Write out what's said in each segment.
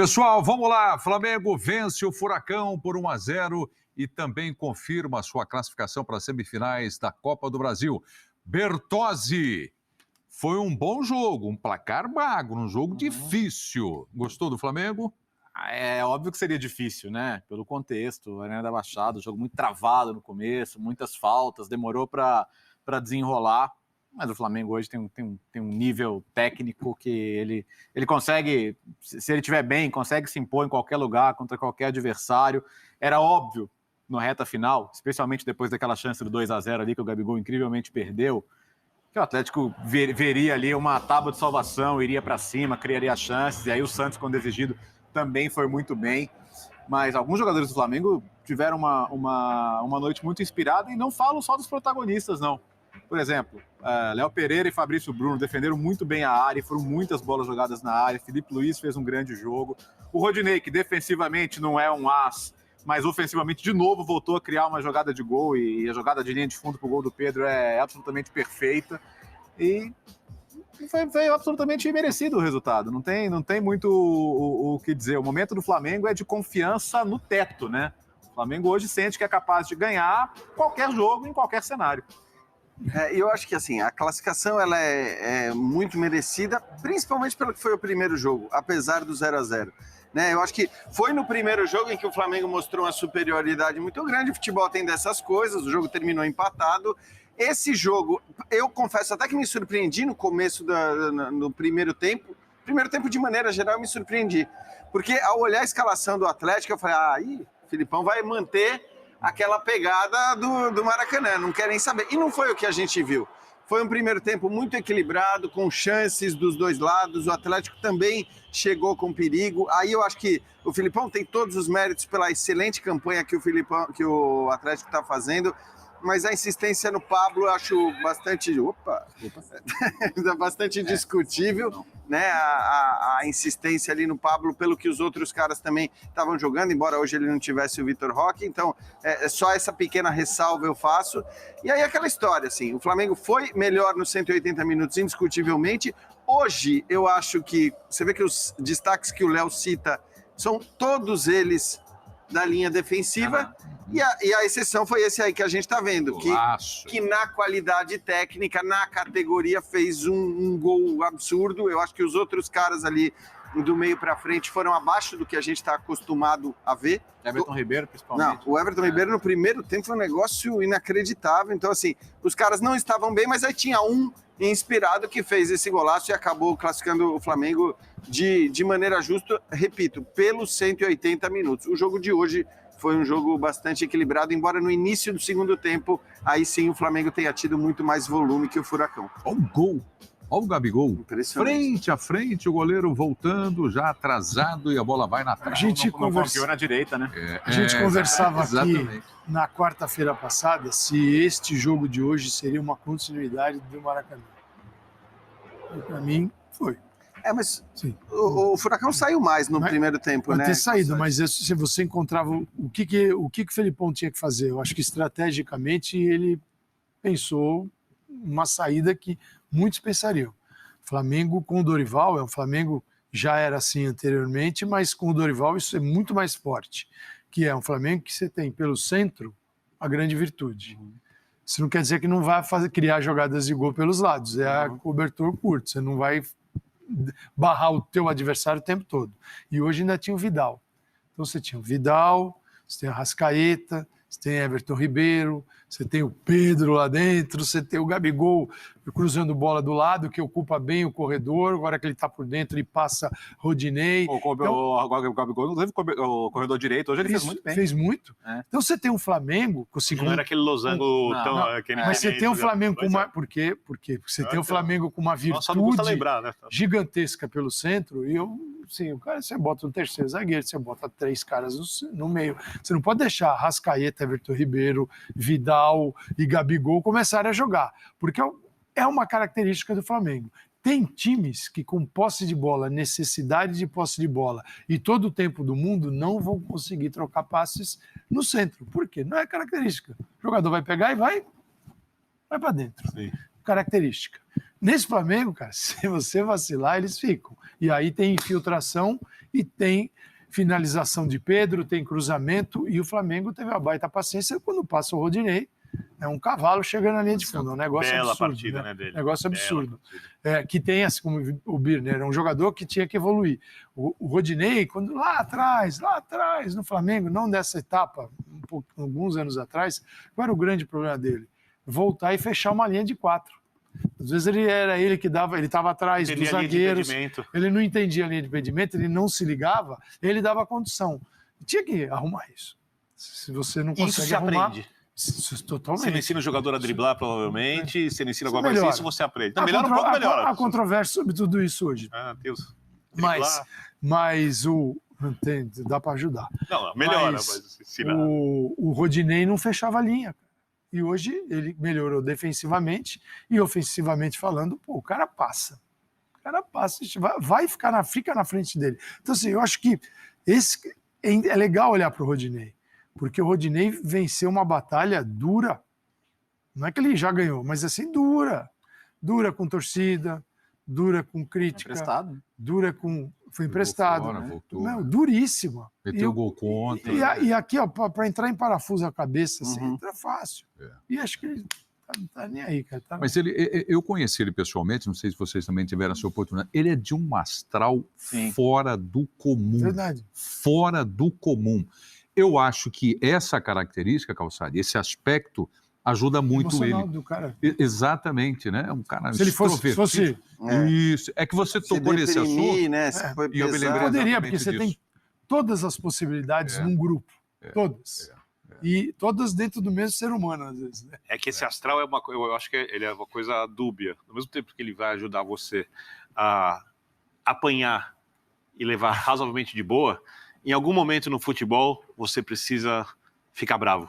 Pessoal, vamos lá. Flamengo vence o Furacão por 1-0 e também confirma a sua classificação para as semifinais da Copa do Brasil. Bertozzi, foi um bom jogo, um placar magro, um jogo difícil. Gostou do Flamengo? É óbvio que seria difícil, né? Pelo contexto, Arena da Baixada, jogo muito travado no começo, muitas faltas, demorou para desenrolar. Mas o Flamengo hoje tem um nível técnico que ele consegue, se ele estiver bem, consegue se impor em qualquer lugar, contra qualquer adversário. Era óbvio, no reta final, especialmente depois daquela chance do 2-0 ali, que o Gabigol incrivelmente perdeu, que o Atlético veria ali uma tábua de salvação, iria para cima, criaria chances, e aí o Santos, quando exigido, também foi muito bem. Mas alguns jogadores do Flamengo tiveram uma noite muito inspirada, e não falo só dos protagonistas, não. Por exemplo, Léo Pereira e Fabrício Bruno defenderam muito bem a área, foram muitas bolas jogadas na área. Felipe Luiz fez um grande jogo. O Rodinei, que defensivamente não é um as, mas ofensivamente de novo voltou a criar uma jogada de gol, e a jogada de linha de fundo para o gol do Pedro é absolutamente perfeita. E foi absolutamente merecido o resultado. Não tem muito o que dizer. O momento do Flamengo é de confiança no teto, né? O Flamengo hoje sente que é capaz de ganhar qualquer jogo, em qualquer cenário. Eu acho que assim, a classificação ela é muito merecida, principalmente pelo que foi o primeiro jogo, apesar do 0-0. Né? Eu acho que foi no primeiro jogo em que o Flamengo mostrou uma superioridade muito grande. O futebol tem dessas coisas, o jogo terminou empatado. Esse jogo, eu confesso até que me surpreendi no começo no primeiro tempo. Primeiro tempo, de maneira geral, eu me surpreendi. Porque ao olhar a escalação do Atlético, eu falei, o Filipão vai manter aquela pegada do Maracanã, não quer nem saber. E não foi o que a gente viu. Foi um primeiro tempo muito equilibrado, com chances dos dois lados. O Atlético também chegou com perigo. Aí eu acho que o Filipão tem todos os méritos pela excelente campanha que o Atlético está fazendo. Mas a insistência no Pablo eu acho bastante... bastante discutível, né? A insistência ali no Pablo, pelo que os outros caras também estavam jogando, embora hoje ele não tivesse o Vitor Roque. Então, só essa pequena ressalva eu faço. E aí aquela história, assim, o Flamengo foi melhor nos 180 minutos, indiscutivelmente. Hoje, eu acho que... Você vê que os destaques que o Léo cita são todos eles da linha defensiva. E a exceção foi esse aí que a gente está vendo, que na qualidade técnica, na categoria, fez um gol absurdo. Eu acho que os outros caras ali do meio para frente foram abaixo do que a gente está acostumado a ver. Everton Ribeiro, principalmente. Não, o Everton Ribeiro no primeiro tempo foi um negócio inacreditável. Então, assim, os caras não estavam bem, mas aí tinha um inspirado que fez esse golaço e acabou classificando o Flamengo de maneira justa, repito, pelos 180 minutos. O jogo de hoje foi um jogo bastante equilibrado, embora no início do segundo tempo, aí sim o Flamengo tenha tido muito mais volume que o Furacão. Olha o gol, olha o Gabigol. Frente a frente, o goleiro voltando, já atrasado, e a bola vai na trave. A gente conversou na direita, né? A gente conversava aqui na quarta-feira passada se este jogo de hoje seria uma continuidade do Maracanã. E para mim, foi. Mas o Furacão saiu mais no primeiro tempo, né? Pode ter saído, mas se você encontrava o que o Felipão tinha que fazer, eu acho que estrategicamente ele pensou uma saída que muitos pensariam. Flamengo com o Dorival é um Flamengo, já era assim anteriormente, mas com o Dorival isso é muito mais forte, que é um Flamengo que você tem pelo centro a grande virtude. Isso não quer dizer que não vai criar jogadas de gol pelos lados, é a cobertor curto, você não vai barrar o teu adversário o tempo todo. E hoje ainda tinha o Vidal. Então você tinha o Vidal, você tem a Arrascaeta, você tem Everton Ribeiro, você tem o Pedro lá dentro, você tem o Gabigol cruzando bola do lado, que ocupa bem o corredor, agora que ele está por dentro ele passa Rodinei. O Gabigol não teve o corredor direito, hoje ele fez muito bem. Fez muito. Então você tem um Flamengo... Não era aquele losango tão... Mas você tem um Flamengo com uma... Por quê? Porque você tem um Flamengo com uma virtude gigantesca pelo centro, e o cara, você bota um terceiro zagueiro, você bota três caras no meio. Você não pode deixar Arrascaeta, Everton Ribeiro, Vidal e Gabigol começarem a jogar, porque é uma característica do Flamengo. Tem times que com posse de bola, necessidade de posse de bola e todo o tempo do mundo não vão conseguir trocar passes no centro. Por quê? Não é característica. O jogador vai pegar e vai para dentro. Sim. Característica. Nesse Flamengo, cara, se você vacilar, eles ficam. E aí tem infiltração e tem finalização de Pedro, tem cruzamento, e o Flamengo teve a baita paciência quando passa o Rodinei. É um cavalo chegando na linha de fundo, é um negócio Bela absurdo. partida, né, dele. Negócio Bela absurdo. partida. Que tem, assim como o Birner, era um jogador que tinha que evoluir. O Rodinei, quando lá atrás, no Flamengo, não dessa etapa, alguns anos atrás, qual era o grande problema dele? Voltar e fechar uma linha de 4. Às vezes ele estava atrás dos zagueiros, ele não entendia a linha de impedimento, ele não se ligava, ele dava condição. Tinha que arrumar isso. Se você não consegue isso se arrumar... aprende. Totalmente. Você não ensina o jogador a driblar, provavelmente. Você não ensina alguma coisa assim, isso você aprende. Não, Há controvérsia sobre tudo isso hoje. Ah, Deus. Mas dá para ajudar. Não, melhora, mas ensinar. O Rodinei não fechava a linha. E hoje ele melhorou defensivamente e ofensivamente falando, o cara passa. Fica na frente dele. Então, assim, eu acho que é legal olhar para o Rodinei. Porque o Rodinei venceu uma batalha dura. Não é que ele já ganhou, mas assim, dura. Dura com torcida, dura com crítica. Emprestado. Dura com... Foi emprestado. Fora, né? voltou, Não, duríssima. Meteu gol contra. E aqui, para entrar em parafuso a cabeça, assim, entra fácil. E acho que ele não tá nem aí, cara. Mas eu conheci ele pessoalmente, não sei se vocês também tiveram essa oportunidade. Ele é de um astral fora do comum. Verdade. Fora do comum. Eu acho que essa característica, Calçade, esse aspecto, ajuda muito emocional ele. do cara. Exatamente, né? Um cara Se ele fosse Isso. É que você tocou nesse assunto. Né? E eu me lembrei poderia, porque exatamente você disso. tem todas as possibilidades num grupo. Todas. E todas dentro do mesmo ser humano, às vezes. Né? É que esse astral é eu acho que ele é uma coisa dúbia. Ao mesmo tempo que ele vai ajudar você a apanhar e levar razoavelmente de boa, em algum momento no futebol você precisa ficar bravo.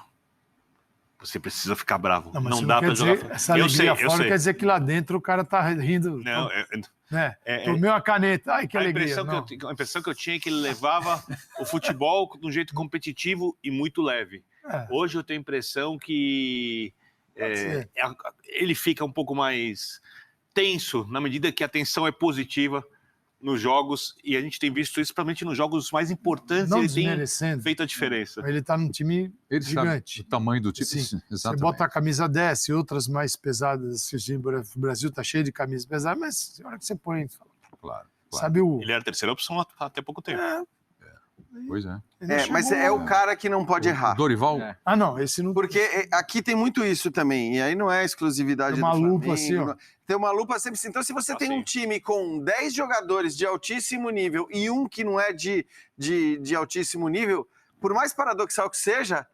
Você precisa ficar bravo. Não dá para jogar. Essa alegria fora quer dizer que lá dentro o cara tá rindo. Não, tomei uma caneta. Ai, que alegria. A impressão que eu tinha é que ele levava o futebol de um jeito competitivo e muito leve. Hoje eu tenho a impressão que ele fica um pouco mais tenso na medida que a tensão é positiva nos jogos, e a gente tem visto isso principalmente nos jogos mais importantes. Não ele tem feito a diferença. Ele está num time gigante. O tamanho do time, sim. Exatamente. Você bota a camisa 10 e outras mais pesadas. O Brasil está cheio de camisas pesadas, mas na hora que você põe... Claro. Sabe ele era a terceira opção até pouco tempo. Pois é. Mas é o cara que não pode errar. Dorival? Não, esse não... Porque aqui tem muito isso também, e aí não é exclusividade do Flamengo. Tem uma lupa assim, ó. Tem uma lupa sempre assim. Então, se você tem um time com 10 jogadores de altíssimo nível e um que não é de altíssimo nível, por mais paradoxal que seja,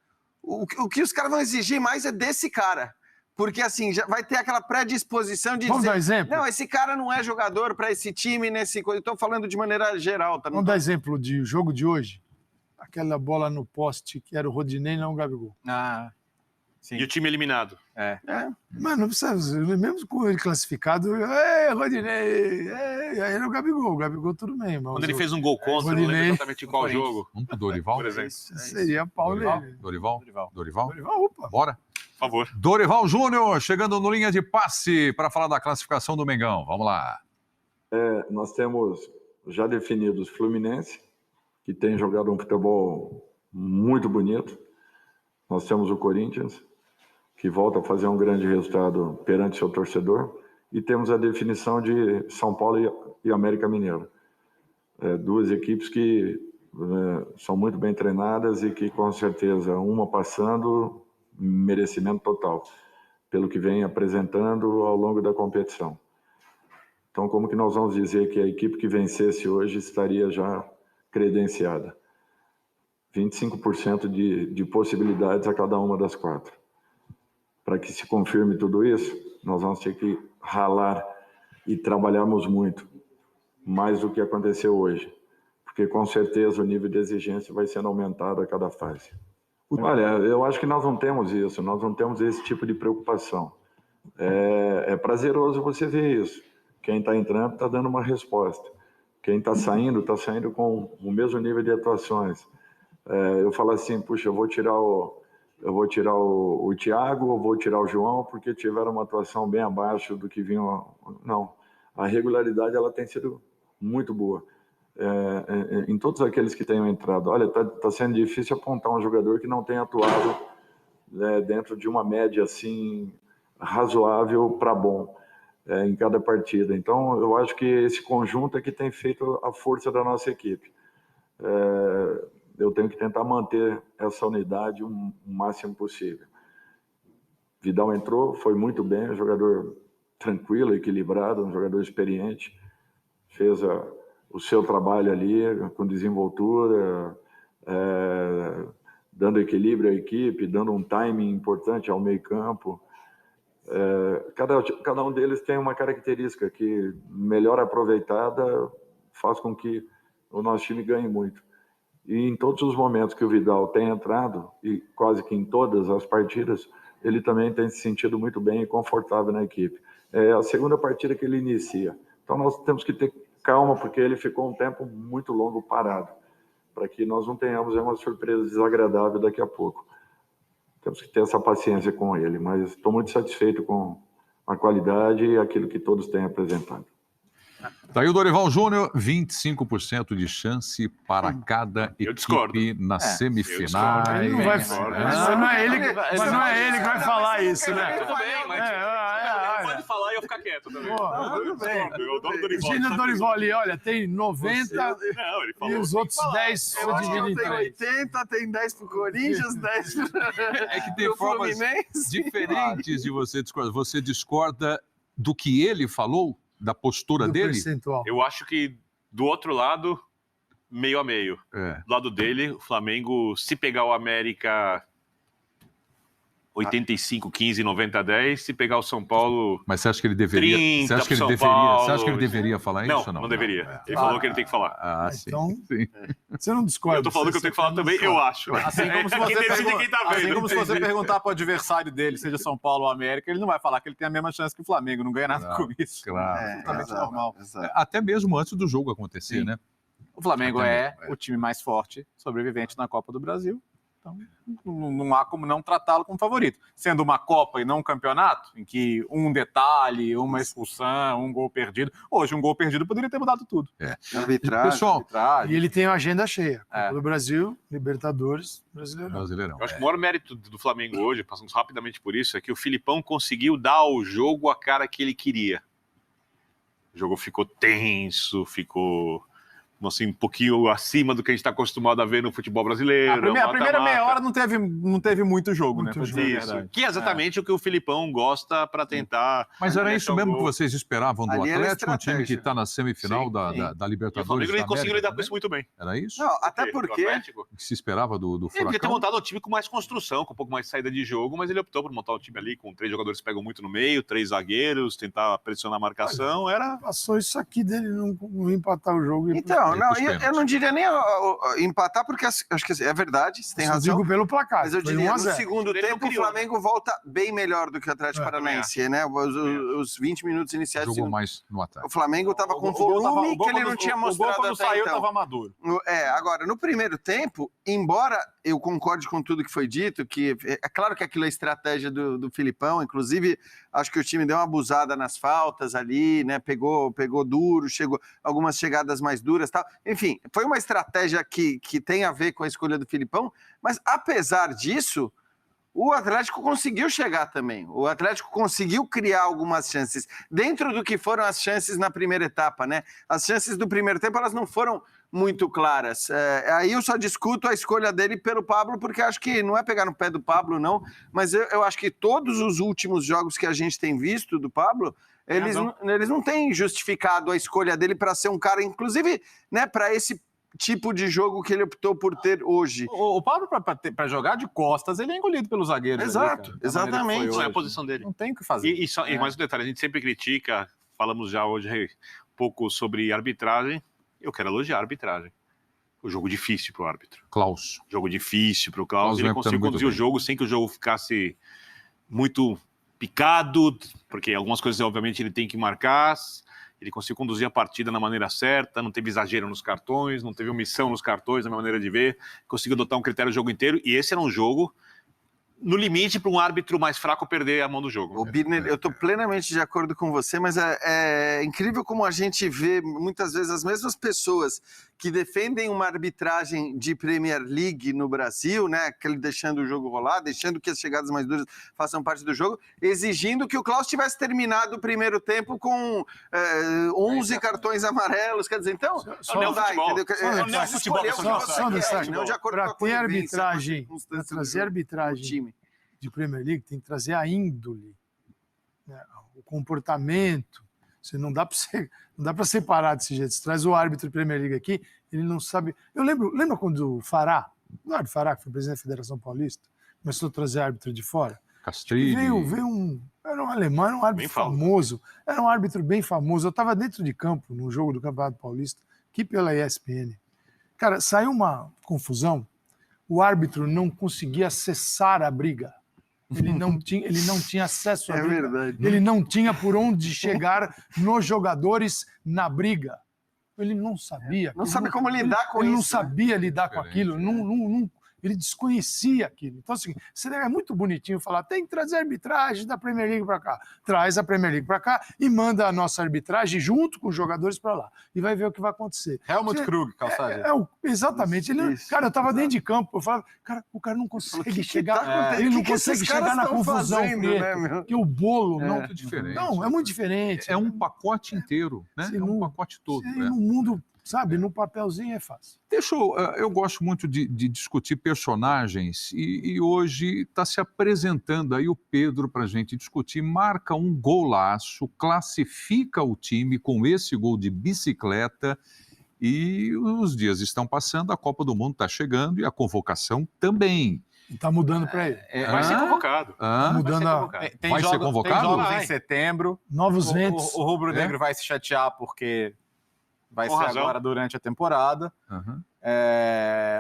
o que os caras vão exigir mais é desse cara. Porque, assim, já vai ter aquela predisposição de Vamos dizer... dar exemplo? Não, esse cara não é jogador para esse time, nesse... Estou falando de maneira geral. Tá? Vamos dar exemplo de jogo de hoje? Aquela bola no poste que era o Rodinei, não o Gabigol. Sim. E o time eliminado. Mano, não precisa... Mesmo com ele classificado, Rodinei... Aí era o Gabigol tudo bem. Mas quando ele fez um gol contra, não lembro exatamente em qual jogo. Vamos pro Dorival? Por exemplo. Seria pau nele. Dorival? Opa. Bora? Por favor. Dorival Júnior, chegando no linha de passe para falar da classificação do Mengão. Vamos lá. Nós temos já definidos Fluminense, que tem jogado um futebol muito bonito. Nós temos o Corinthians, que volta a fazer um grande resultado perante seu torcedor. E temos a definição de São Paulo e América Mineiro. Duas equipes que são muito bem treinadas e que, com certeza, uma passando... merecimento total, pelo que vem apresentando ao longo da competição. Então, como que nós vamos dizer que a equipe que vencesse hoje estaria já credenciada? 25% de possibilidades a cada uma das 4. Para que se confirme tudo isso, nós vamos ter que ralar e trabalharmos muito, mais do que aconteceu hoje, porque com certeza o nível de exigência vai sendo aumentado a cada fase. Olha, eu acho que nós não temos isso, nós não temos esse tipo de preocupação. É prazeroso você ver isso. Quem está entrando está dando uma resposta. Quem está saindo com o mesmo nível de atuações. Eu falo assim, puxa, eu vou tirar o Thiago, eu vou tirar o João, porque tiveram uma atuação bem abaixo do que vinham. Não, a regularidade ela tem sido muito boa. em todos aqueles que tenham entrado. Olha, tá sendo difícil apontar um jogador que não tenha atuado dentro de uma média assim razoável para bom em cada partida. Então, eu acho que esse conjunto é que tem feito a força da nossa equipe. Eu tenho que tentar manter essa unidade o máximo possível. Vidal entrou, foi muito bem, um jogador tranquilo, equilibrado, um jogador experiente, fez o seu trabalho ali com desenvoltura, dando equilíbrio à equipe, dando um timing importante ao meio-campo. Cada um deles tem uma característica que, melhor aproveitada, faz com que o nosso time ganhe muito. E em todos os momentos que o Vidal tem entrado, e quase que em todas as partidas, ele também tem se sentido muito bem e confortável na equipe. É a segunda partida que ele inicia. Então nós temos que ter calma, porque ele ficou um tempo muito longo parado, para que nós não tenhamos uma surpresa desagradável daqui a pouco. Temos que ter essa paciência com ele, mas estou muito satisfeito com a qualidade e aquilo que todos têm apresentado. Tá aí o Dorival Júnior, 25% de chance para cada equipe nas semifinais. Ele não vai falar. Mas não é ele que vai falar isso, né? Tudo bem, mas pode falar e eu ficar quieto também. Tudo bem. Eu dou o Dorival. Imagina o Dorival ali, olha, tem 90 e os outros 10 se dividem em Tem 3. 80, tem 10 pro Corinthians, 10 É que tem formas diferentes de você discordar. Você discorda do que ele falou? Da postura dele? Percentual. Eu acho que do outro lado, meio a meio. Do lado dele, o Flamengo, se pegar o América 85-15, 90-10, se pegar o São Paulo. Mas você acha que ele deveria? 30 Você acha que ele São deveria? Paulo, Você acha que ele deveria falar isso? Não, Ou não deveria. Ele falou que ele tem que falar. Sim. Então, sim. você não discorda. Eu tô falando que eu tenho que falar também, eu acho. Assim como se você, Quem decide quem tá vendo. assim como se você perguntar para o adversário dele, seja São Paulo ou América, ele não vai falar que ele tem a mesma chance que o Flamengo, não ganha nada com isso. Claro. Totalmente normal. Até mesmo antes do jogo acontecer, né? O Flamengo é o time mais forte, sobrevivente na Copa do Brasil. Então, não há como não tratá-lo como favorito. Sendo uma Copa e não um campeonato, em que um detalhe, uma expulsão, um gol perdido. Hoje, um gol perdido poderia ter mudado tudo. Arbitragem. Pessoal, E ele tem uma agenda cheia. Copa do Brasil, Libertadores, Brasileirão. Eu acho que o maior mérito do Flamengo hoje, passamos rapidamente por isso, é que o Filipão conseguiu dar ao jogo a cara que ele queria. O jogo ficou tenso, ficou assim, um pouquinho acima do que a gente está acostumado a ver no futebol brasileiro. A primeira meia hora não teve muito jogo, né? Isso. Que é exatamente o que o Filipão gosta para tentar. Mas era isso mesmo que vocês esperavam do Ali era Atlético, um time que estratégia. está na semifinal da E o Libertadores? Flamengo ele da conseguiu América lidar com isso muito bem. Era isso? Não, até Do porque Atlético. O que se esperava do Ele devia ter Furacão? montado um time com mais construção, com um pouco mais de saída de jogo, mas ele optou por montar um time ali com 3 jogadores que pegam muito no meio, 3 zagueiros, tentar pressionar a marcação. Era. Passou isso aqui dele não empatar o jogo. Então, ir não, pros eu pênaltis. não diria nem empatar, porque acho que é verdade, você tem Só razão. digo pelo placar. Mas eu foi diria, 1 a no 0. segundo Ele não tempo, o criou, Flamengo volta bem melhor do que o Atlético Paranaense, né? Os 20 minutos iniciais do Jogou segundo. mais no ataque. O Flamengo estava com O gol volume tava- que ele não tinha O gol, mostrado quando até saiu, então. estava maduro. Agora, no primeiro tempo, embora eu concorde com tudo que foi dito, que é claro que aquilo é estratégia do Filipão, inclusive acho que o time deu uma abusada nas faltas ali, né? Pegou duro, chegou algumas chegadas mais duras, tal. Enfim, foi uma estratégia que tem a ver com a escolha do Filipão, mas apesar disso, o Atlético conseguiu chegar também. O Atlético conseguiu criar algumas chances dentro do que foram as chances na primeira etapa, né? As chances do primeiro tempo, elas não foram muito claras. Aí eu só discuto a escolha dele pelo Pablo, porque acho que não é pegar no pé do Pablo, não, mas eu acho que todos os últimos jogos que a gente tem visto do Pablo, eles não têm justificado a escolha dele para ser um cara, inclusive, né, para esse tipo de jogo que ele optou por ter hoje. O Pablo, para jogar de costas, ele é engolido pelos zagueiros. Exato, ali, cara, da maneira que foi exatamente. Não é a hoje. posição dele. Não tem o que fazer. E mais um detalhe, a gente sempre critica, falamos já hoje um pouco sobre arbitragem. Eu quero elogiar a arbitragem. O jogo difícil para o árbitro. Klaus. Jogo difícil para o Klaus Klaus. Ele vem conseguiu muito conduzir o bem. jogo sem que o jogo ficasse muito picado, porque algumas coisas, obviamente, ele tem que marcar. Ele conseguiu conduzir a partida na maneira certa, não teve exagero nos cartões, não teve omissão nos cartões, na minha maneira de ver. Conseguiu adotar um critério o jogo inteiro. E esse era um jogo no limite para um árbitro mais fraco perder a mão do jogo. O Birner, eu estou plenamente de acordo com você, mas é incrível como a gente vê muitas vezes as mesmas pessoas que defendem uma arbitragem de Premier League no Brasil, né, aquele deixando o jogo rolar, deixando que as chegadas mais duras façam parte do jogo, exigindo que o Klaus tivesse terminado o primeiro tempo com 11 cartões amarelos, quer dizer, então não dá, entendeu? Não de acordo com a convivência, para trazer arbitragem de Premier League, tem que trazer a índole, né, o comportamento. Você não dá para separar desse jeito. Você traz o árbitro de Premier League aqui, ele não sabe. Lembra quando o Fará, Eduardo Fará, que foi presidente da Federação Paulista, começou a trazer árbitro de fora? Castrilli. Era um alemão, era um árbitro famoso. Era um árbitro bem famoso. Eu estava dentro de campo, num jogo do Campeonato Paulista, aqui pela ESPN. Cara, saiu uma confusão. O árbitro não conseguia acessar a briga. Ele não tinha acesso à briga. É verdade. Ele não tinha por onde chegar nos jogadores na briga. Ele não sabia. Não sabe como lidar com isso. Ele não sabia lidar com Diferente, aquilo. Ele desconhecia aquilo. Então, assim, é muito bonitinho falar, tem que trazer a arbitragem da Premier League para cá. Traz a Premier League para cá e manda a nossa arbitragem junto com os jogadores para lá. E vai ver o que vai acontecer. Helmut Krug, Calçade. Exatamente. Cara, eu estava dentro de campo, eu falava, cara, o cara não consegue chegar. Ele não consegue chegar na confusão, porque o bolo não. Muito diferente. Não, é muito diferente. É um pacote inteiro, né? É um pacote todo. No mundo, sabe, no papelzinho é fácil. Eu gosto muito de discutir personagens e hoje está se apresentando aí o Pedro para a gente discutir. Marca um golaço, classifica o time com esse gol de bicicleta e os dias estão passando, a Copa do Mundo está chegando e a convocação também. Está mudando para ele. Vai ser convocado. Tá mudando Vai ser convocado? Tem jogos em setembro. Novos ventos. O rubro-negro vai se chatear porque vai ser agora durante a temporada. Uhum.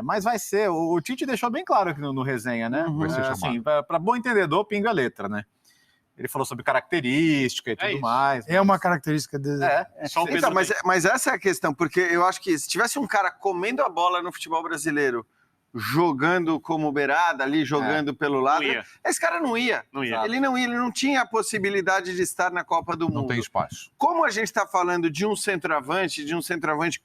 Mas vai ser. O Tite deixou bem claro aqui no resenha, né? Vai ser assim, para bom entendedor, pinga a letra, né? Ele falou sobre característica e tudo mais. É uma característica dele. Só o então, mas essa é a questão, porque eu acho que se tivesse um cara comendo a bola no futebol brasileiro, jogando como beirada ali, jogando pelo lado, esse cara não ia. Ele não tinha a possibilidade de estar na Copa do Mundo. Não tem espaço. Como a gente está falando de um centroavante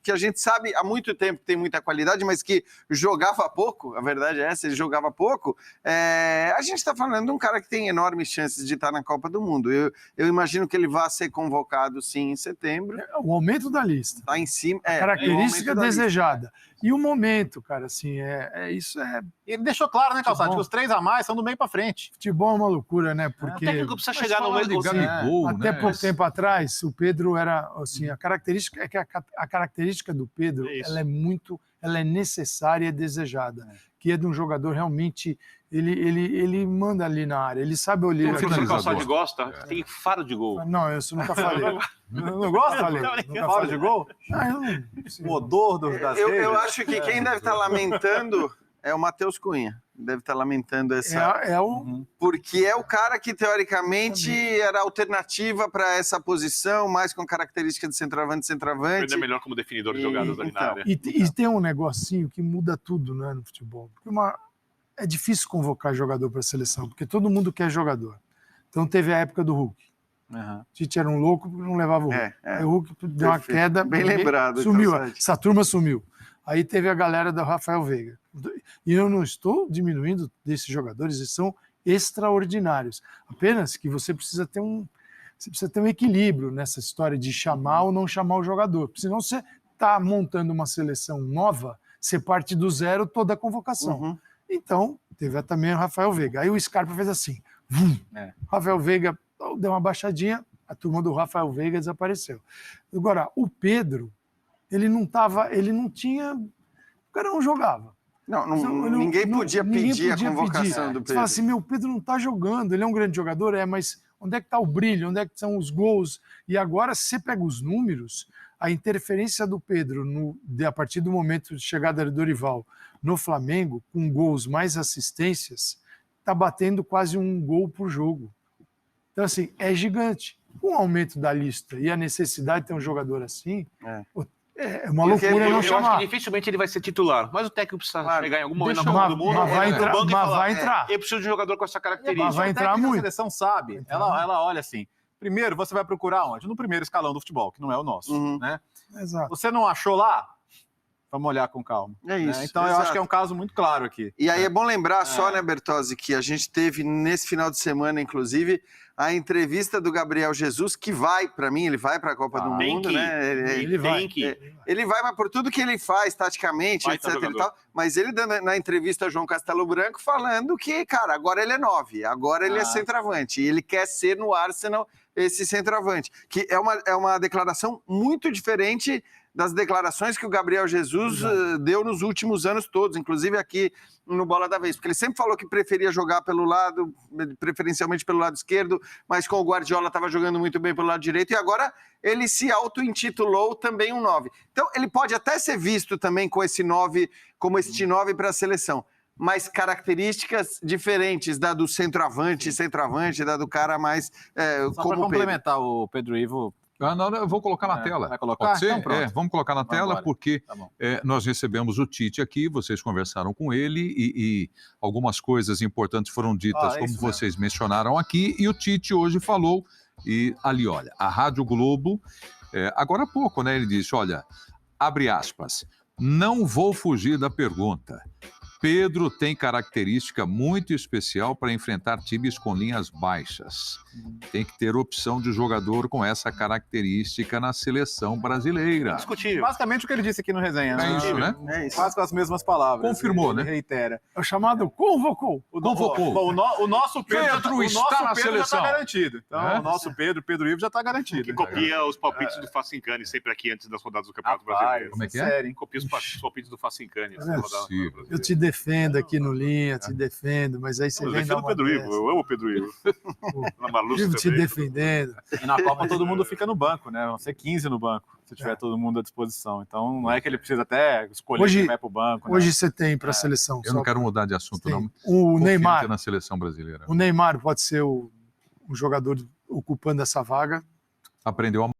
que a gente sabe há muito tempo que tem muita qualidade, mas que jogava pouco, a verdade é essa, ele jogava pouco, a gente está falando de um cara que tem enormes chances de estar na Copa do Mundo. Eu imagino que ele vá ser convocado, sim, em setembro. O aumento da lista. Está em cima. A característica desejada. E o momento, cara, assim, isso. Ele deixou claro, né, Calçado, que os 3 a mais são do meio para frente. Futebol é uma loucura, né? Porque o técnico precisa chegar no meio do Gabigol, até pouco tempo atrás, o Pedro era, assim, a característica do Pedro, ela é necessária e desejada, que é de um jogador realmente, ele manda ali na área, ele sabe olhar. Se o Calçado gosta, tem faro de gol. Não, isso eu nunca falei. Não gosta? Faro de gol? O odor das redes. Eu acho que quem deve estar lamentando é o Matheus Cunha. Deve estar lamentando essa. Porque é o cara que, teoricamente, era alternativa para essa posição, mais com característica de centroavante. Ele é melhor como definidor de jogadas ali na área. E tem um negocinho que muda tudo, né, no futebol. Porque é difícil convocar jogador para a seleção, porque todo mundo quer jogador. Então teve a época do Hulk. Tite era um louco porque não levava o Hulk. Aí o Hulk deu uma queda. Bem lembrado. Sumiu. Essa turma sumiu. Aí teve a galera do Rafael Veiga. E eu não estou diminuindo desses jogadores, eles são extraordinários. Apenas que você precisa ter um equilíbrio nessa história de chamar ou não chamar o jogador. Porque senão você está montando uma seleção nova, você parte do zero toda a convocação. Então, teve também o Rafael Veiga. Aí o Scarpa fez assim. Rafael Veiga deu uma baixadinha, a turma do Rafael Veiga desapareceu. Agora, o Pedro, ele não tinha... O cara não jogava. Ninguém podia pedir a convocação do Pedro. Você fala assim, o Pedro não está jogando, ele é um grande jogador, mas onde é que está o brilho, onde é que são os gols? E agora, se você pega os números, a interferência do Pedro, a partir do momento de chegada do Dorival no Flamengo, com gols mais assistências, está batendo quase um gol por jogo. Então, assim, é gigante. Com o aumento da lista e a necessidade de ter um jogador assim, É uma Porque loucura eu não Eu acho chamar. que dificilmente ele vai ser titular, mas o técnico precisa Claro. chegar em algum momento Deixa na eu- Copa do Mundo, Mas vai no entrar, banco e mas falar, vai entrar. eu preciso de um jogador com essa característica. Mas vai entrar A muito. seleção sabe. Vai entrar Ela olha assim. Primeiro, você vai procurar onde? No primeiro escalão do futebol, que não é o nosso, Uhum. né? Exato. Você não achou lá? Vamos olhar com calma. É isso, né? Então, eu exato. acho que é um caso muito claro aqui. E aí é bom lembrar só, né, Bertozzi, que a gente teve nesse final de semana, inclusive, a entrevista do Gabriel Jesus, que vai, para mim, ele vai para a Copa do Tem Mundo, que ir. né? Ele vai. Tem que ir. Ele vai, mas por tudo que ele faz, taticamente, Baita etc e jogador. tal, mas ele dando na entrevista a João Castelo Branco falando que, cara, agora ele é 9, agora ele é centroavante, e ele quer ser no Arsenal esse centroavante, que é uma declaração muito diferente das declarações que o Gabriel Jesus deu nos últimos anos todos, inclusive aqui no Bola da Vez, porque ele sempre falou que preferia jogar pelo lado, preferencialmente pelo lado esquerdo, mas com o Guardiola estava jogando muito bem pelo lado direito, e agora ele se auto-intitulou também um 9. Então ele pode até ser visto também com esse 9, como este 9 para a seleção, mas características diferentes da do centroavante, da do cara mais Só para como o Pedro. complementar o Pedro Ivo. Não, eu vou colocar na tela. Vai colocar? Pode ser? Então, pronto. Vamos colocar na tela, embora. porque Tá bom. nós recebemos o Tite aqui, vocês conversaram com ele e algumas coisas importantes foram ditas, É como isso mesmo. vocês mencionaram aqui, e o Tite hoje falou, e ali, olha, a Rádio Globo, agora há pouco, né, ele disse, olha, abre aspas, não vou fugir da pergunta. Pedro tem característica muito especial para enfrentar times com linhas baixas. Tem que ter opção de jogador com essa característica na seleção brasileira. Discutível. Basicamente o que ele disse aqui no resenha. É isso, né? É isso. Quase com as mesmas palavras. Confirmou, ele né? reitera. É o chamado convocou. Convocou. Bom, o nosso Pedro, Pedro o está nosso na Pedro já seleção. está garantido. Então, É? o nosso Pedro Ivo já está garantido. Que copia os palpites do Facincani sempre aqui antes das rodadas do Campeonato Rapaz, Brasileiro. Como é que é? sério, hein? Copia os palpites do Facincani. Não é possível. Eu te defendo aqui no Linha, te defendo, mas aí você Eu vem dar defendo o uma Pedro Ivo, dessa. eu amo o Pedro Ivo. Na Maluca Vivo te também. defendendo. E na Copa todo mundo fica no banco, né? Vão ser 15 no banco, se tiver todo mundo à disposição. Então não é que ele precisa até escolher Hoje- quem vai pro banco. né? Hoje você tem para a seleção. Eu não quero mudar de assunto, não. O Confiante Neymar. na seleção brasileira. O Neymar pode ser o jogador ocupando essa vaga. Aprendeu a